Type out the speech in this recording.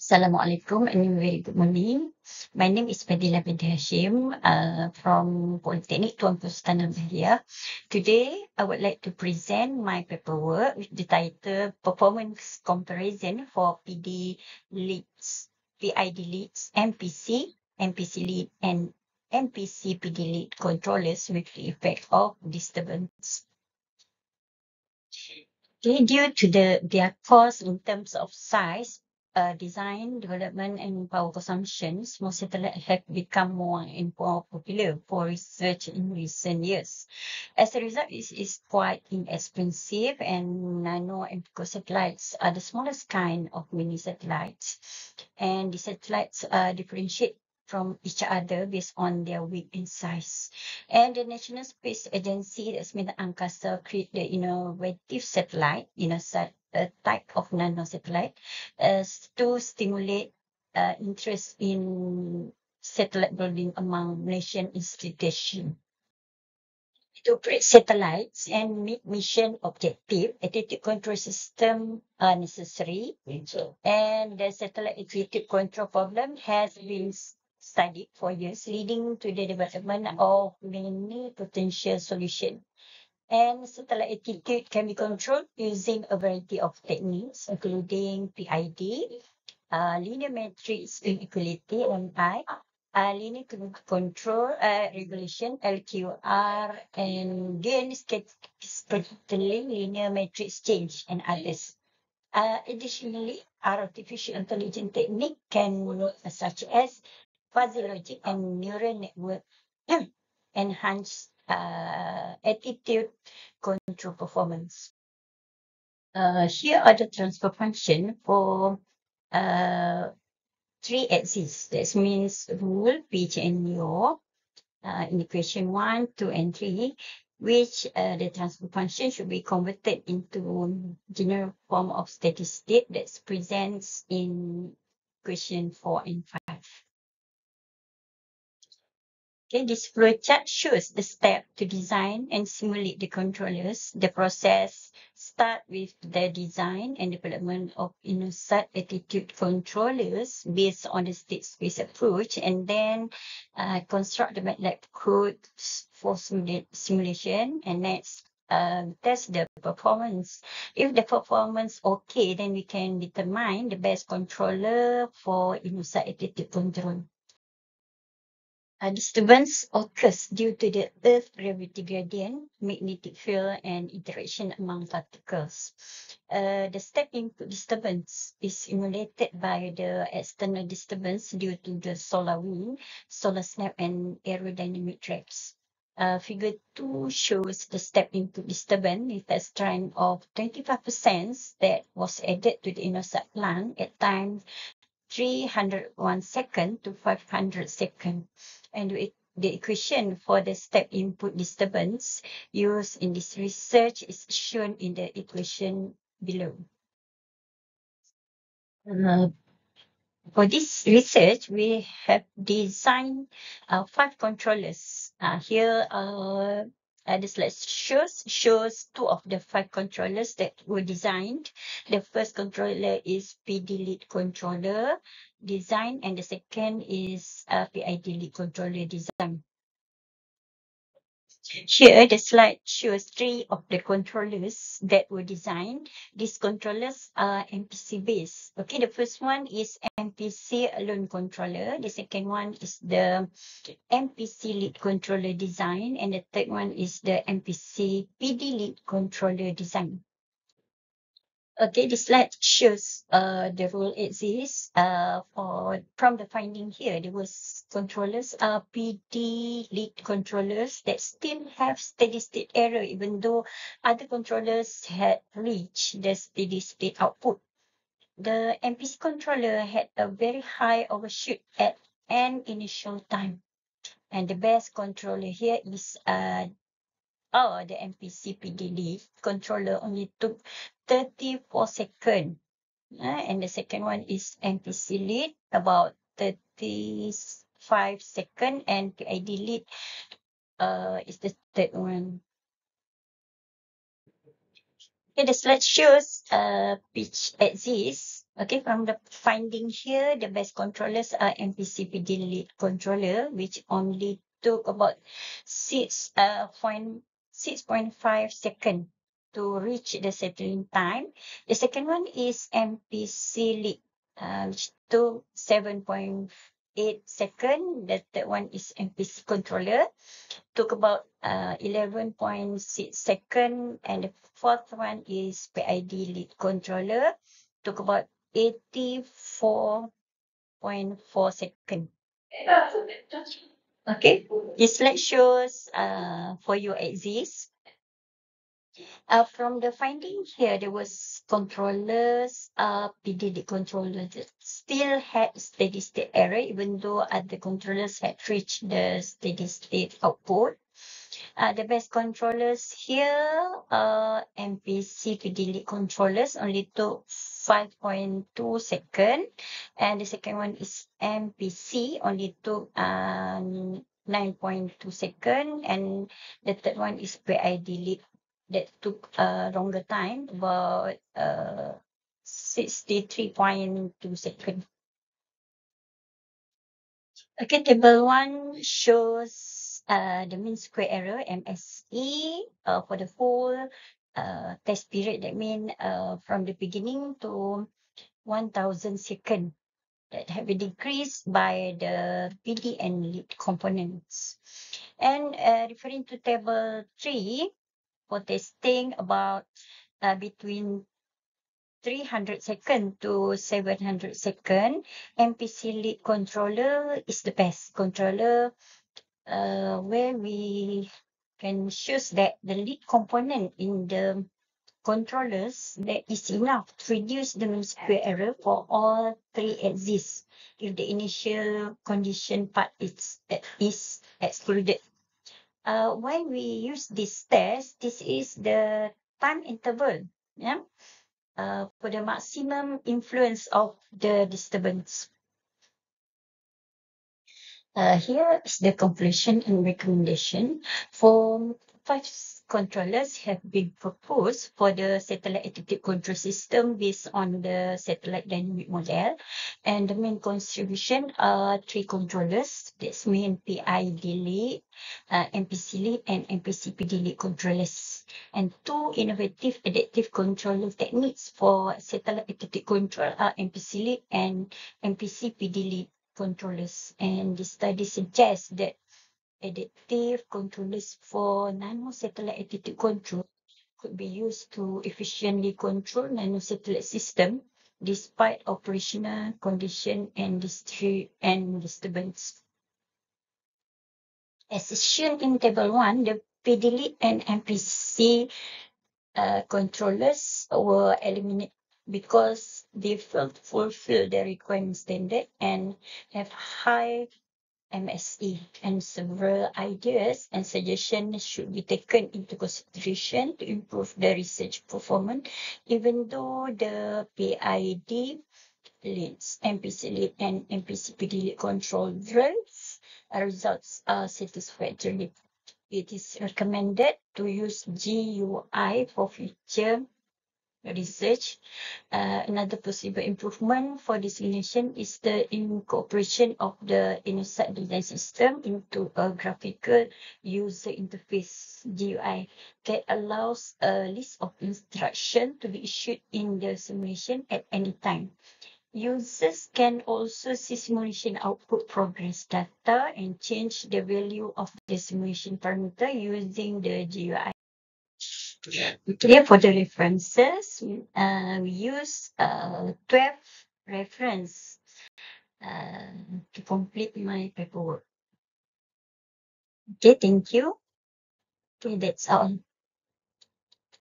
Assalamualaikum and a very good morning. My name is Fadila binti Hashim from Polytechnic Tuan Sultan Bahia. Today, I would like to present my paperwork with the title Performance Comparison for PD Leads, PID Leads, MPC, MPC Lead, and MPC PD Lead controllers with the effect of disturbance. Okay, due to their cost in terms of size, design, development, and power consumption, small satellites have become more and more popular for research in recent years. As a result, it is quite inexpensive, and nano and pico satellites are the smallest kind of mini satellites. And the satellites differentiate from each other based on their weight and size. And the National Space Agency, that's Smith Angkasa, create the innovative satellite, a type of nanosatellite, to stimulate interest in satellite building among Malaysian institutions. To operate satellites and meet mission objective, attitude control system are necessary. And the satellite attitude control problem has been studied for years, leading to the development of many potential solutions. And satellite attitude can be controlled using a variety of techniques, including PID, linear matrix inequality, LMI, linear control regulation, LQR, and then specifically linear matrix change and others. Additionally, artificial intelligence technique can, such as fuzzy logic and neural network, enhance attitude control performance. Here are the transfer function for three axes. That means rule, pitch, and yaw in equation 1, 2, and 3, which the transfer function should be converted into general form of steady state that presents in equation 4 and 5. Okay, this flowchart shows the step to design and simulate the controllers. The process starts with the design and development of InnoSat attitude controllers based on the state space approach, and then construct the MATLAB code for simulation, and next test the performance. If the performance okay, then we can determine the best controller for InnoSat attitude control. Disturbance occurs due to the Earth gravity gradient, magnetic field, and interaction among particles. The step input disturbance is simulated by the external disturbance due to the solar wind, solar snap, and aerodynamic drags. Figure 2 shows the step input disturbance with a strength of 25% that was added to the InnoSat plant at time 301 second to 500 second. And the equation for the step input disturbance used in this research is shown in the equation below. For this research, we have designed 5 controllers. Here, the slide shows 2 of the 5 controllers that were designed. The first controller is PD lead controller design, and the second is PID lead controller design. Here, the slide shows 3 of the controllers that were designed. These controllers are MPC based. Okay, the first one is MPC alone controller. The second one is the MPC lead controller design. And the third one is the MPC PD lead controller design. Okay, the slide shows the rule exists from the finding here. There was controllers, PD lead controllers that still have steady state error, even though other controllers had reached the steady state output. The MPC controller had a very high overshoot at an initial time. And the best controller here is the MPC PD lead controller only took 34 seconds. And the second one is MPC lead, about 35 seconds, and PID lead is the third one. Okay, the slide shows pitch axis Okay, from the finding here, the best controllers are MPCPD lead controller, which only took about 6.5 seconds to reach the settling time. The second one is MPC lead, which took 7.8 seconds. The third one is MPC controller, took about 11.6 seconds, and the fourth one is PID lead controller, took about 84.4 seconds. Okay, this slide shows for your axis. From the finding here, there was controllers, PDD controllers that still had steady state error, even though other controllers had reached the steady state output. The best controllers here, MPC PDD controllers only took 5.2 seconds, and the second one is MPC only took 9.2 seconds, and the third one is PID lead that took longer time, about 63.2 seconds. Okay, table 1 shows the mean square error, MSE, for the whole test period. That means from the beginning to 1,000 seconds, that have been decreased by the PD and lead components. And referring to table 3, for testing about between 300 seconds to 700 seconds, MPC lead controller is the best controller, where we can choose that the lead component in the controllers that is enough to reduce the mean square error for all three axes if the initial condition part is excluded. When we use this test, this is the time interval, yeah, for the maximum influence of the disturbance. Here is the conclusion and recommendation. For 5 controllers have been proposed for the satellite attitude control system based on the satellite dynamic model. And the main contribution are 3 controllers. That's mean PID lead, MPC lead, and MPCPD lead controllers. And 2 innovative adaptive controller techniques for satellite attitude control are MPC lead and MPCPD lead controllers, and the study suggests that adaptive controllers for nano-satellite attitude control could be used to efficiently control nano-satellite system despite operational condition and disturbance. As shown in table 1, the PDLEAD and MPC controllers were eliminated because they failed to fulfill the requirement standard and have high MSE, and several ideas and suggestions should be taken into consideration to improve the research performance, even though the PID leads, MPC lead, and MPCPD lead control results are satisfactory. It is recommended to use GUI for future research. Another possible improvement for this simulation is the incorporation of the InnoSat design system into a graphical user interface GUI that allows a list of instructions to be issued in the simulation at any time. Users can also see simulation output progress data and change the value of the simulation parameter using the GUI. Here for the references, we use 12 reference to complete my paperwork. Okay, thank you. Okay, that's all.